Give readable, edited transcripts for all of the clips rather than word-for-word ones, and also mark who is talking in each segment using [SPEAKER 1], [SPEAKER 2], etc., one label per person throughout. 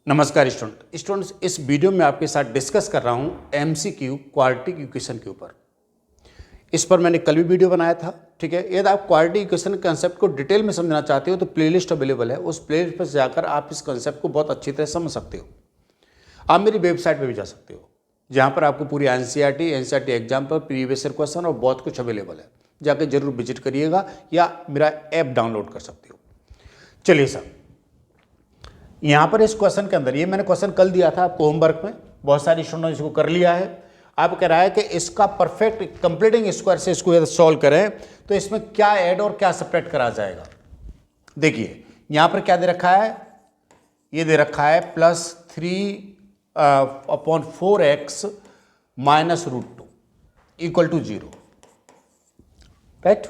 [SPEAKER 1] नमस्कार स्टूडेंट्स, इस वीडियो में आपके साथ डिस्कस कर रहा हूं एमसीक्यू क्वाड्रेटिक इक्वेशन के ऊपर। इस पर मैंने कल भी वीडियो बनाया था, ठीक है। यदि आप क्वाड्रेटिक इक्वेशन कंसेप्ट को डिटेल में समझना चाहते हो तो प्लेलिस्ट अवेलेबल है, उस प्लेलिस्ट पर जाकर आप इस कंसेप्ट को बहुत अच्छी तरह समझ सकते हो। आप मेरी वेबसाइट पर भी जा सकते हो, जहाँ पर आपको पूरी NCERT example, previous year question और बहुत कुछ अवेलेबल है। जाकर जरूर विजिट करिएगा या मेरा ऐप डाउनलोड कर सकते हो। चलिए सर, यहाँ पर इस क्वेश्चन के अंदर, ये मैंने क्वेश्चन कल दिया था आपको होमवर्क में, बहुत सारे स्टूडेंट ने इसको कर लिया है। आप कह रहा है कि इसका परफेक्ट कंप्लीटिंग स्क्वायर से इसको यदि सॉल्व करें तो इसमें क्या ऐड और क्या सब्ट्रैक्ट करा जाएगा। देखिए यहाँ पर क्या दे रखा है, ये दे रखा है +3/4x -√2 = 0, राइट।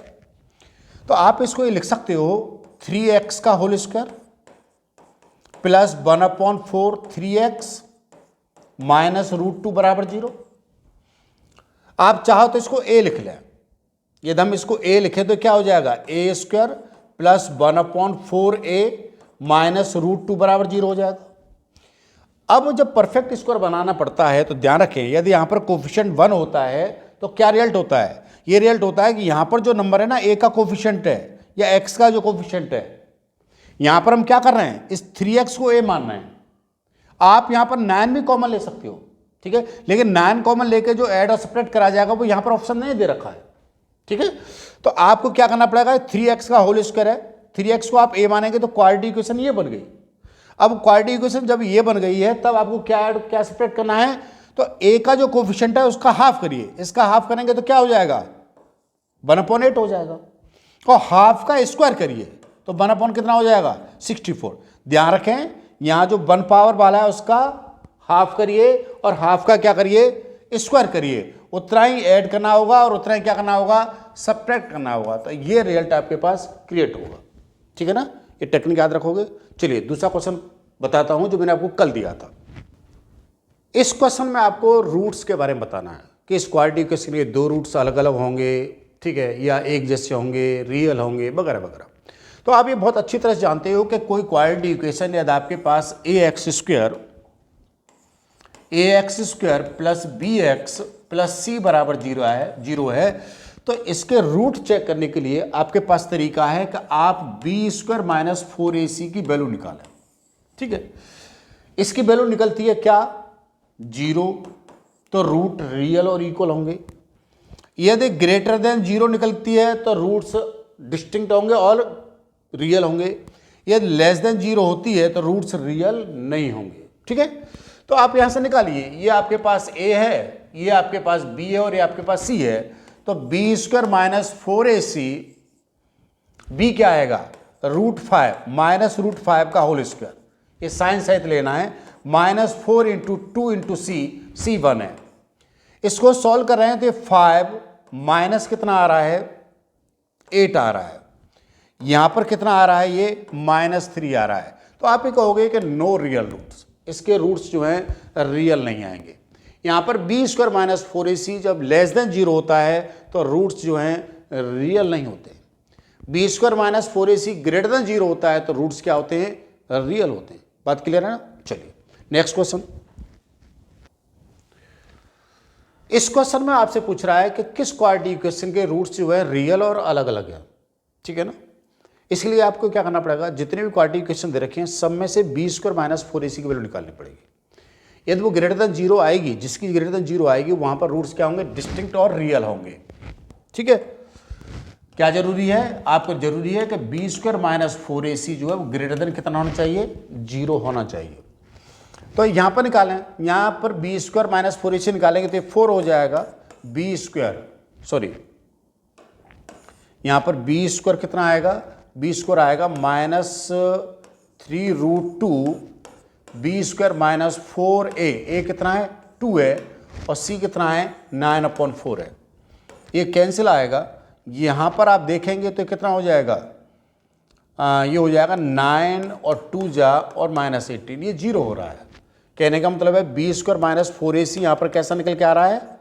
[SPEAKER 1] तो आप इसको ये लिख सकते हो 3x का होल स्क्वायर +1/4 3x -√2 बराबर 0। आप चाहो तो इसको a लिख लें। यदि हम इसको a लिखें तो क्या हो जाएगा, a² +1/4a -√2 बराबर 0 हो जाएगा। अब जब परफेक्ट स्क्वायर बनाना पड़ता है तो ध्यान रखें, यदि यहां पर कोफिशिएंट 1 होता है तो क्या रिजल्ट होता है, ये रिजल्ट होता है कि यहां पर जो नंबर है ना a का कोफिशिएंट है या x का जो कोफिशिएंट है, यहां पर हम क्या कर रहे हैं, इस 3x को a मान रहे हैं। आप यहां पर 9 भी कॉमन ले सकते हो, ठीक है, लेकिन 9 कॉमन लेके जो ऐड और सब्ट्रैक्ट करा जाएगा वो यहां पर ऑप्शन नहीं दे रखा है, ठीक है। तो आपको क्या करना पड़ेगा, 3x का होल स्क्वायर है, 3x को आप a मानेंगे तो क्वाड्रेटिक इक्वेशन ये बन गई। अब क्वाड्रेटिक इक्वेशन जब ये बन गई है तब आपको क्या ऐड क्या सब्ट्रैक्ट करना है, तो a का जो कोफिशिएंट है उसका हाफ करिए, इसका हाफ करेंगे तो क्या हो जाएगा, 1/8 हो जाएगा। और हाफ का स्क्वायर करिए तो 1/, कितना हो जाएगा, 64। ध्यान रखें, यहां जो 1 पावर वाला है उसका हाफ करिए और हाफ का क्या करिए, स्क्वायर करिए। उतना ही ऐड करना होगा और उतना ही क्या करना होगा, सब्ट्रैक्ट करना होगा। तो ये रिजल्ट आपके पास क्रिएट होगा, ठीक है ना। ये टेक्निक याद रखोगे। चलिए दूसरा क्वेश्चन बताता हूं जो मैंने आपको कल दिया था। इस क्वेश्चन में आपको रूट्स के बारे में बताना है कि इस क्वाड्रेटिक इक्वेशन के 2 रूट्स अलग अलग होंगे, ठीक है, या एक जैसे होंगे, रियल होंगे, वगैरह वगैरह। तो आप ये बहुत अच्छी तरह से जानते हो कि कोई क्वाड्रेटिक इक्वेशन यदि आपके पास ax² + bx + c बराबर 0 है, तो इसके रूट चेक करने के लिए आपके पास तरीका है कि आप b² - 4ac की वैल्यू निकालें, ठीक है। इसकी वैल्यू निकलती है क्या, 0, तो रूट रियल और इक्वल होंगे। यदि ग्रेटर देन 0 निकलती है तो रूट्स डिस्टिंक्ट होंगे और रियल होंगे। यदि लेस देन 0 होती है तो रूट्स रियल नहीं होंगे, ठीक है। तो आप यहां से निकालिए, ये आपके पास a है, ये आपके पास b है और ये आपके पास c है। तो b² - 4ac, b क्या आएगा, √5 -√5 का होल स्क्वायर, ये साइन सहित लेना है, -4 × 2 × c 1 है। इसको सॉल्व कर रहे हैं तो 5 माइनस कितना आ रहा है, 8 आ रहा है। यहां पर कितना आ रहा है, ये -3 आ रहा है। तो आप ये कहोगे कि नो रियल रूट्स, इसके रूट्स जो हैं रियल नहीं आएंगे। यहां पर b² - 4ac जब लेस देन 0 होता है तो रूट्स जो हैं रियल नहीं होते। b² - 4ac ग्रेटर देन 0 होता है तो रूट्स क्या होते हैं, रियल होते हैं। बात क्लियर है ना। चलिए नेक्स्ट क्वेश्चन। इस क्वेश्चन में आपसे पूछ रहा है कि किस क्वाड्रेटिक इक्वेशन के रूट्स जो है रियल और अलग अलग है, ठीक है ना। इसलिए आपको क्या करना पड़ेगा, जितने भी क्वाड्रेटिक इक्वेशन दे रखे हैं सब में से b² - 4ac की वैल्यू निकालनी पड़ेगी। यदि वो ग्रेटर देन 0 आएगी, जिसकी ग्रेटर देन 0 आएगी वहां पर रूट्स क्या होंगे, डिस्टिंक्ट और रियल होंगे, ठीक है। क्या जरूरी है, आपको जरूरी है कि b² - 4ac जो है वो ग्रेटर देन कितना होना चाहिए, 0 होना चाहिए। तो यहां पर निकालें, यहां पर b² - 4ac निकालेंगे तो 4 हो जाएगा, यहां पर b² कितना आएगा, b² आएगा -3√2 b² - 4a कितना है, 2 है, और c कितना है, 9/4 है। ये कैंसिल आएगा, यहां पर आप देखेंगे तो कितना हो जाएगा, ये हो जाएगा 9 और 2 जा और -18, ये 0 हो रहा है। कहने का मतलब है b² - 4ac यहां पर कैसा निकल के आ रहा है,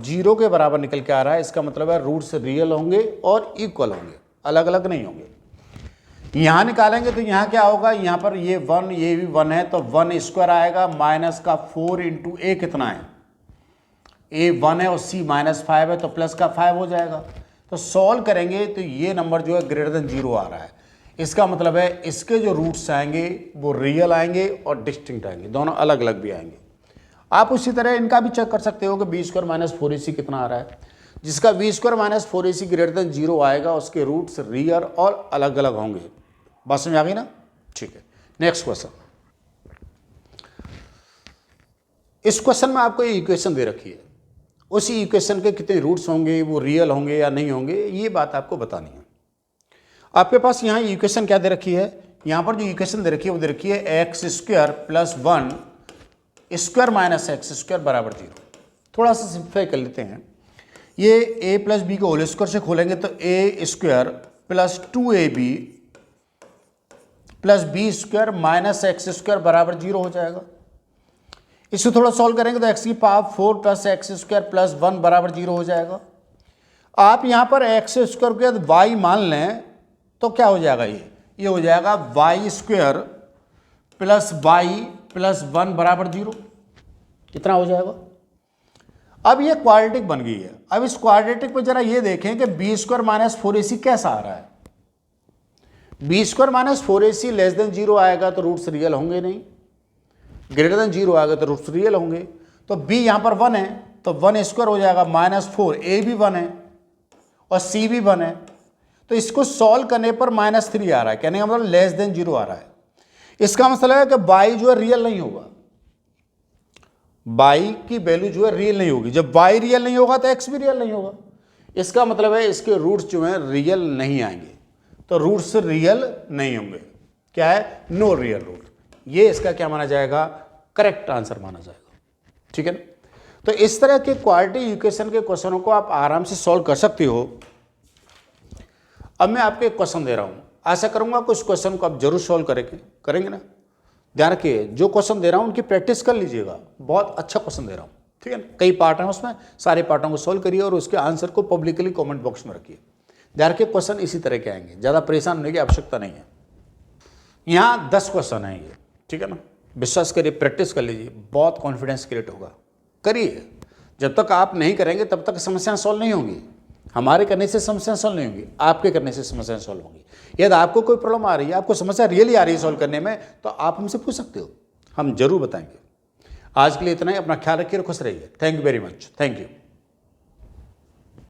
[SPEAKER 1] 0 के बराबर निकल के आ रहा है। इसका मतलब है रूट्स रियल होंगे और इक्वल होंगे, अलग अलग नहीं होंगे। यहाँ निकालेंगे तो यहाँ क्या होगा, यहाँ पर ये 1, ये भी 1 है तो 1 स्क्वायर आएगा, माइनस का 4 इंटू ए कितना है, ए 1 है और सी -5 है तो प्लस का 5 हो जाएगा। तो सॉल्व करेंगे तो ये नंबर जो है ग्रेटर देन 0 आ रहा है। इसका मतलब है इसके जो रूट्स आएंगे वो रियल आएंगे और डिस्टिंक्ट आएंगे, दोनों अलग अलग भी आएंगे। आप उसी तरह इनका भी चेक कर सकते हो कि बी स्क्वायर माइनस 4ac कितना आ रहा है। जिसका b square minus 4ac greater than 0 आएगा उसके रूट्स रियल और अलग अलग होंगे। बात समझ आ गई ना? ठीक है, नेक्स्ट क्वेश्चन। इस क्वेश्चन में आपको ये इक्वेशन दे रखी है, उसी इक्वेशन के कितने रूट्स होंगे, वो रियल होंगे या नहीं होंगे, ये बात आपको बतानी है। आपके पास यहाँ इक्वेशन क्या दे रखी है, यहाँ पर जो इक्वेशन दे रखी है वो दे रखी है x square plus 1 square minus x square बराबर 0। थोड़ा सा सिंप्लीफाई कर लेते हैं। ये a प्लस बी को होल स्क्वायर से खोलेंगे तो a square plus 2ab plus b square minus x square बराबर 0 हो जाएगा। इसको थोड़ा सॉल्व करेंगे तो x की power 4 plus x square plus 1 बराबर 0 हो जाएगा। आप यहाँ पर एक्स स्क्वायर के बाद y मान लें तो क्या हो जाएगा, ये हो जाएगा y square plus y plus 1 बराबर 0। कितना हो जाएगा? अब ये क्वाड्रेटिक बन गई है। अब इस क्वाड्रेटिक पे जरा ये देखें कि बी स्क्वायर माइनस 4ac कैसा आ रहा है। B square minus 4ac less than 0 आएगा तो रूट्स रियल होंगे नहीं, ग्रेटर देन 0 आएगा तो रूट्स रियल होंगे। तो b यहाँ पर 1 है तो 1 स्क्वायर हो जाएगा -4, a भी 1 है और c भी 1 है। तो इसको सॉल्व करने पर -3 आ रहा है, कहने का मतलब लेस देन 0 आ रहा है। इसका मतलब है कि y जो है रियल नहीं होगा, y की वैल्यू जो है रियल नहीं होगी। जब y रियल नहीं होगा तो x भी रियल नहीं होगा। इसका मतलब है इसके रूट्स जो हैं रियल नहीं आएंगे, तो रूट्स रियल नहीं होंगे। क्या है? No real root. ये इसका क्या माना जाएगा? करेक्ट आंसर माना जाएगा। ठीक है ना? तो इस तरह के क्वाड्रेटिक इक्वेशन के क्वेश्चनों को आप आराम से सॉल्व कर सकते हो। अब मैं आपको एक क्वेश्चन दे रहा हूं, आशा करूंगा कि उस क्वेश्चन को आप जरूर सॉल्व करेंगे ना। ध्यान रखिए, जो क्वेश्चन दे रहा हूं उनकी प्रैक्टिस कर लीजिएगा। बहुत अच्छा क्वेश्चन दे रहा हूं, ठीक है ना। कई पार्ट हैं उसमें, सारे पार्टों को सॉल्व करिए और उसके आंसर को पब्लिकली कमेंट बॉक्स में रखिए। ध्यान रखिए, क्वेश्चन इसी तरह के आएंगे, ज़्यादा परेशान होने की आवश्यकता नहीं है। यहाँ 10 क्वेश्चन हैं ये, ठीक है ना। विश्वास करिए, प्रैक्टिस कर लीजिए, बहुत कॉन्फिडेंस क्रिएट होगा। करिए, जब तक आप नहीं करेंगे तब तक समस्याएं सॉल्व नहीं होंगी। हमारे करने से समस्याएं सॉल्व नहीं होंगी, आपके करने से समस्याएं सॉल्व होंगी। यदि आपको कोई प्रॉब्लम आ रही है, आपको समस्या रियली आ रही है सॉल्व करने में, तो आप हमसे पूछ सकते हो, हम जरूर बताएंगे। आज के लिए इतना ही। अपना ख्याल रखिए और खुश रहिए। Thank you very much. Thank you.